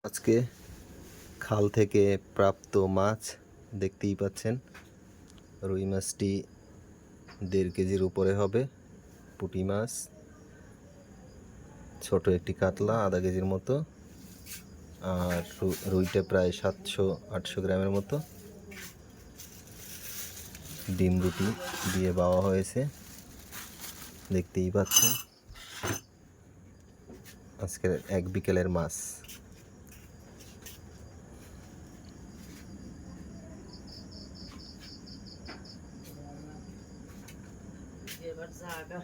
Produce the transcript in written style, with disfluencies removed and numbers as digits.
আজকে খাল থেকে প্রাপ্ত মাছ দেখতেই পাচ্ছেন। রুই মাছটি 1.5 কেজির উপরে হবে। পুঁটি মাছ, ছোট একটি কাতলা 0.5 কেজির মতো, আর রুইটা প্রায় 700-800 গ্রামের মতো। ডিম রুটি দিয়ে বাওয়া হয়েছে, দেখতেই পাচ্ছেন। আজকের এক বিকেলের মাছ। এবার জায়গা